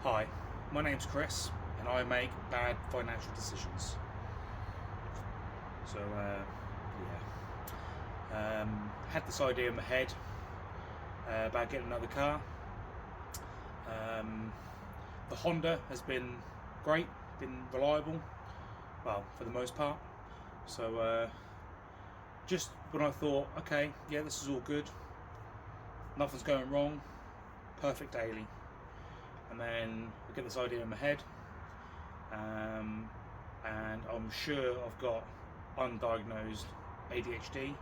Hi, my name's Chris and I make bad financial decisions. So had this idea in my head about getting another car. The Honda has been great, been reliable, well, for the most part. So just when I thought, okay, yeah, this is all good, nothing's going wrong, perfect daily. And then I get this idea in my head, and I'm sure I've got undiagnosed ADHD,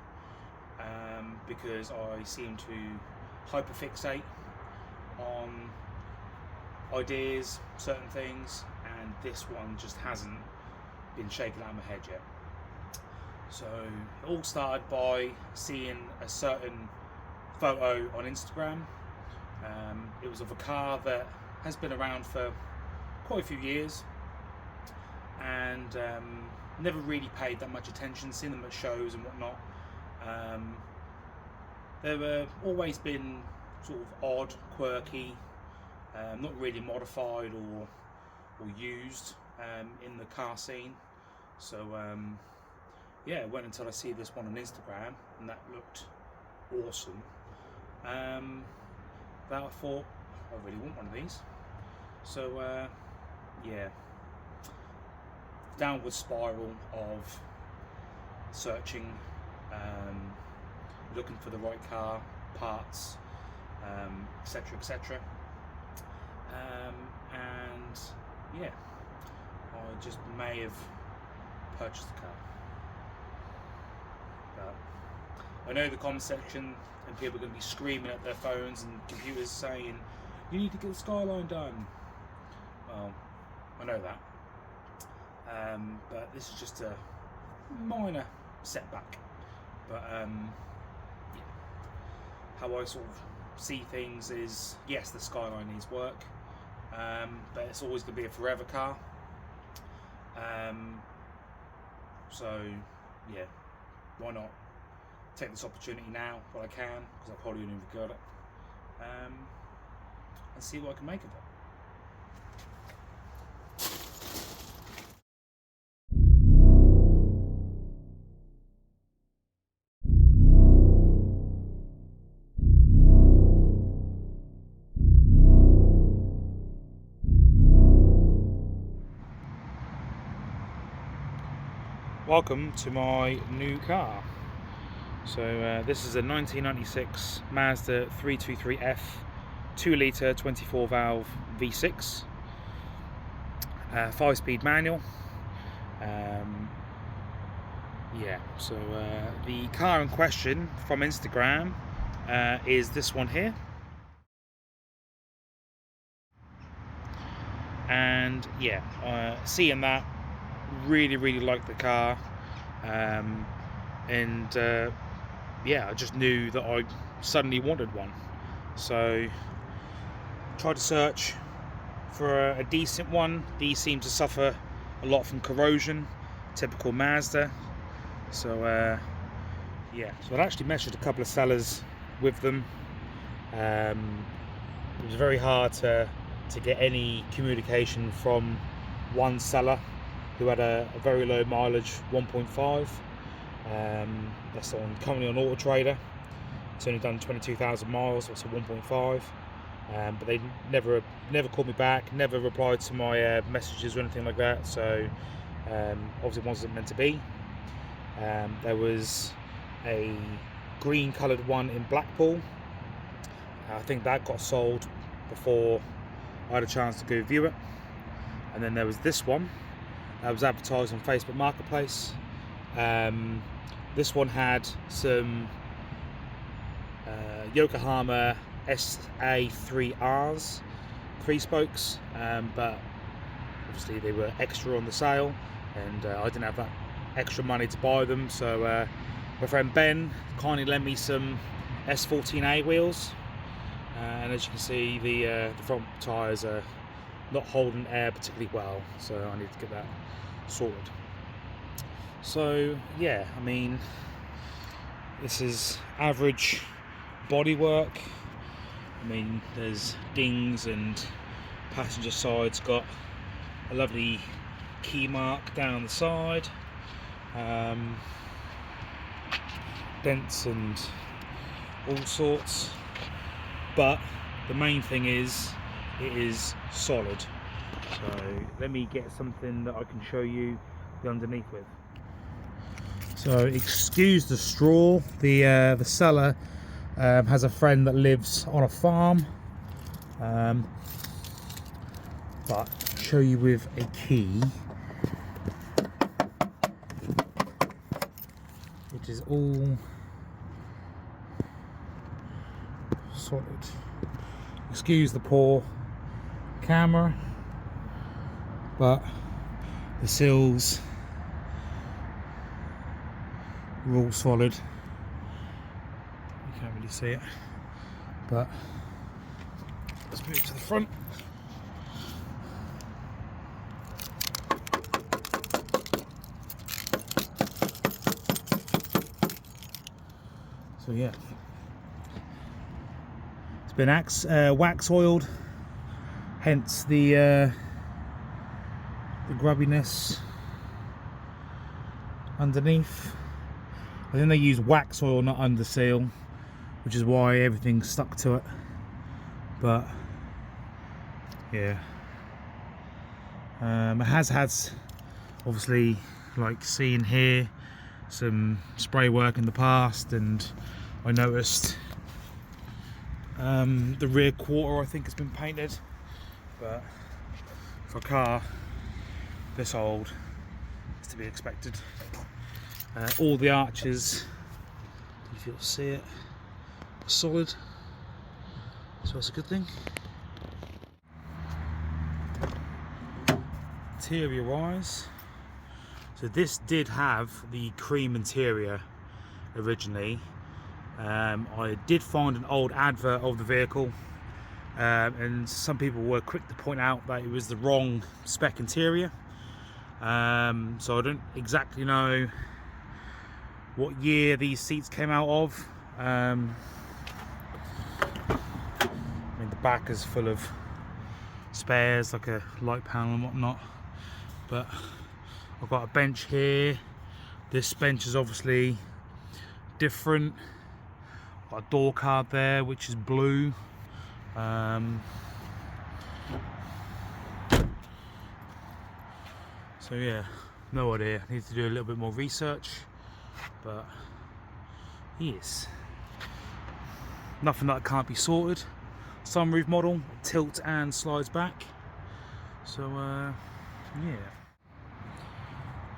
because I seem to hyperfixate on ideas, certain things, and this one just hasn't been shaken out of my head yet. So it all started by seeing a certain photo on Instagram. It was of a car that has been around for quite a few years, and never really paid that much attention, seen them at shows and whatnot. They were always been sort of odd, quirky, not really modified or used in the car scene. So yeah, it went until I see this one on Instagram, and that looked awesome. That I thought, I really want one of these. So yeah, downward spiral of searching, looking for the right car, parts, etc, etc. And yeah, I just may have purchased the car. But I know the comment section and people are going to be screaming at their phones and computers saying, you need to get the skyline done. Well, I know that. But this is just a minor setback. But yeah, how I sort of see things is, yes, the skyline needs work, but it's always going to be a forever car. So yeah, why not take this opportunity now while I can, because I probably only regret it, and see what I can make of it. Welcome to my new car. So this is a 1996 Mazda 323F 2-litre 24 valve V6, 5-speed manual. Yeah, so the car in question from Instagram is this one here. And yeah, seeing that, really liked the car, and yeah, I just knew that I suddenly wanted one. So tried to search for a decent one. These seem to suffer a lot from corrosion, typical Mazda. So yeah, so I'd actually measured a couple of sellers with them. It was very hard to get any communication from one seller who had a very low mileage 1.5. That's currently on Auto Trader. It's only done 22,000 miles, so it's a 1.5. But they never called me back, never replied to my messages or anything like that. So obviously it wasn't meant to be. There was a green coloured one in Blackpool. I think that got sold before I had a chance to go view it. And then there was this one that was advertised on Facebook Marketplace. This one had some Yokohama SA3Rs, 3-spokes, but obviously they were extra on the sale, and I didn't have that extra money to buy them. So my friend Ben kindly lent me some S14A wheels, and as you can see, the front tyres are not holding air particularly well, so I need to get that sorted. So yeah, I mean, this is average bodywork. I mean, there's dings and Passenger side's got a lovely key mark down the side, dents and all sorts, but the main thing is it is solid. So let me get something that I can show you the underneath with. So excuse the straw, the seller has a friend that lives on a farm, but I'll show you with a key. It is all solid. Excuse the poor camera, but the seals are all solid. You can't really see it, but let's move to the front. So yeah, it's been wax oiled, hence the grubbiness underneath. I think they use wax oil, not under seal, which is why everything's stuck to it. But yeah, it has had, obviously, like seeing here, some spray work in the past, and I noticed the rear quarter I think has been painted, but for a car this old, it's to be expected. All the arches, if you'll see it, are solid, so that's a good thing. Interior wise, so this did have the cream interior originally. I did find an old advert of the vehicle, and some people were quick to point out that it was the wrong spec interior. So I don't exactly know what year these seats came out of. I mean, the back is full of spares, like a light panel and whatnot, but I've got a bench here. This bench is obviously different. Got a door card there which is blue. So yeah, no idea, need to do a little bit more research, but yes, nothing that can't be sorted. Sunroof model, tilts and slides back. So yeah,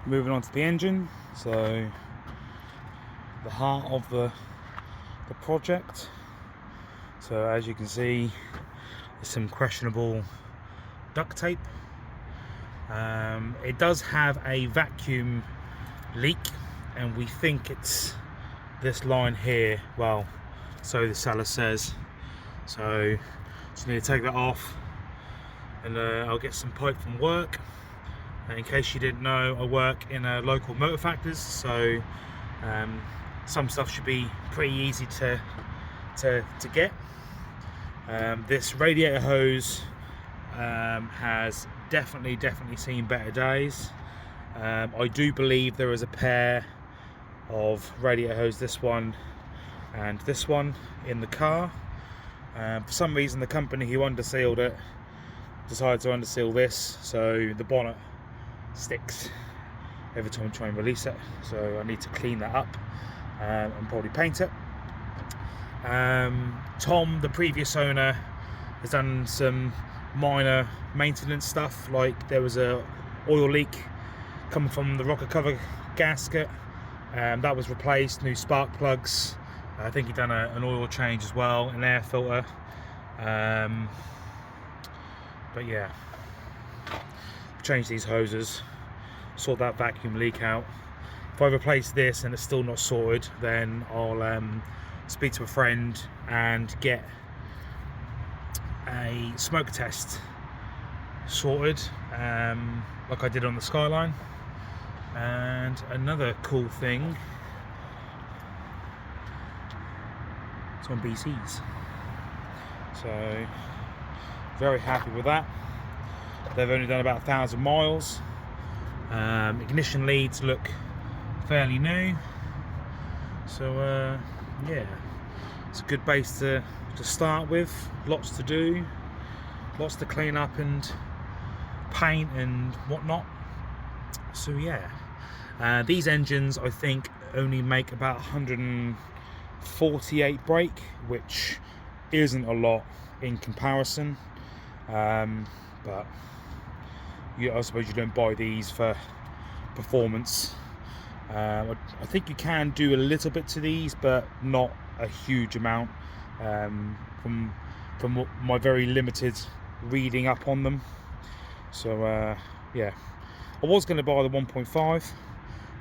moving on to the engine. So the heart of the project. So as you can see, there's some questionable duct tape. It does have a vacuum leak, and we think it's this line here. Well, so the seller says. So just need to take that off, and I'll get some pipe from work. In case you didn't know, I work in a local motor factors, so some stuff should be pretty easy to get. This radiator hose has definitely seen better days. I do believe there is a pair of radiator hose, this one and this one, in the car. For some reason the company who undersealed it decided to underseal this, so the bonnet sticks every time I try and release it, so I need to clean that up and probably paint it. Tom, the previous owner, has done some minor maintenance stuff, like there was a oil leak coming from the rocker cover gasket, that was replaced, new spark plugs. I think he done an oil change as well, an air filter. But yeah, change these hoses, sort that vacuum leak out. If I replace this and it's still not sorted, then I'll speak to a friend and get a smoke test sorted, like I did on the Skyline. And another cool thing, it's on BCs, so very happy with that. they've only done about 1,000 miles. Ignition leads look fairly new, so yeah, it's a good base to start with. Lots to do, lots to clean up and paint and whatnot. So yeah, these engines I think only make about 148 brake, which isn't a lot in comparison, but I suppose you don't buy these for performance. I think you can do a little bit to these, but not a huge amount, from my very limited reading up on them. So yeah, I was going to buy the 1.5,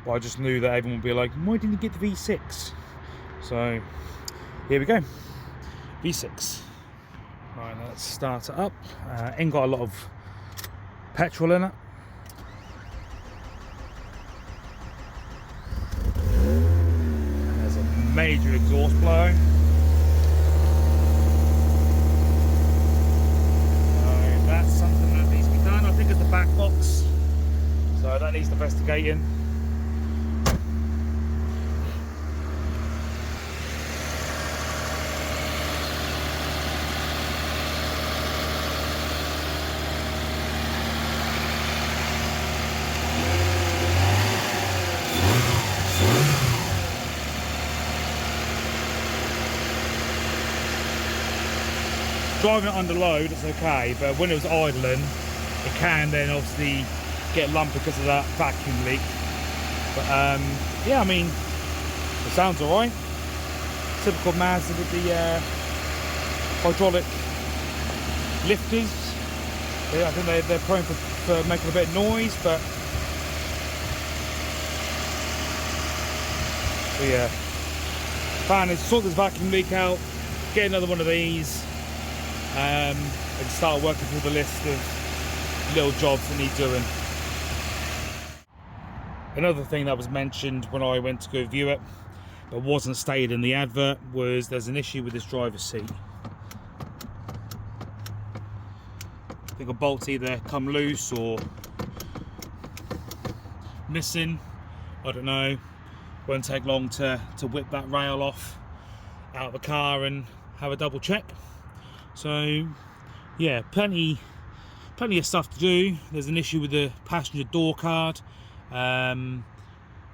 but I just knew that everyone would be like, why didn't you get the V6? So here we go, V6. Right, let's start it up. Ain't got a lot of petrol in it. There's a major exhaust blow. So that's something that needs to be done. I think it's the back box, so that needs investigating. Driving it under load, it's okay, but when it was idling, it can then obviously get lumpy because of that vacuum leak. But yeah, I mean, it sounds alright. Typical Mazda with the hydraulic lifters. I think they're prone for making a bit of noise, but so yeah. Plan is to sort this vacuum leak out, get another one of these, and start working through the list of little jobs that need doing. Another thing that was mentioned when I went to go view it, but wasn't stated in the advert, was there's an issue with this driver's seat. I think a bolt's either come loose or missing, I don't know. Won't take long to whip that rail off out of the car and have a double check. So yeah, plenty of stuff to do. There's an issue with the passenger door card. I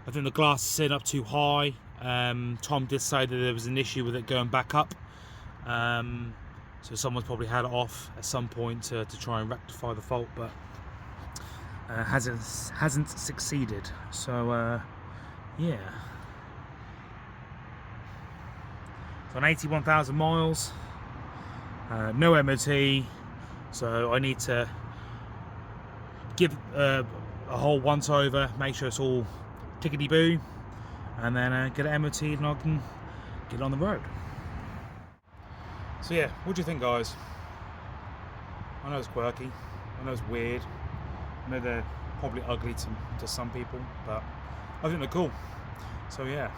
think the glass is set up too high. Tom did say that there was an issue with it going back up, so someone's probably had it off at some point to try and rectify the fault, but hasn't succeeded. So yeah, so on 81,000 miles, no MOT, so I need to give a whole once over, make sure it's all tickety boo, and then get it MOT'd and I can get on the road. So yeah, what do you think, guys? I know it's quirky, I know it's weird, I know they're probably ugly to some people, but I think they're cool. So yeah,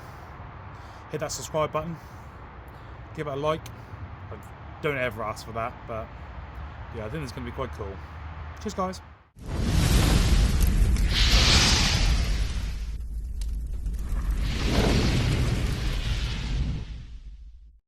hit that subscribe button, give it a like. I don't ever ask for that, but yeah, I think it's going to be quite cool. Cheers, guys.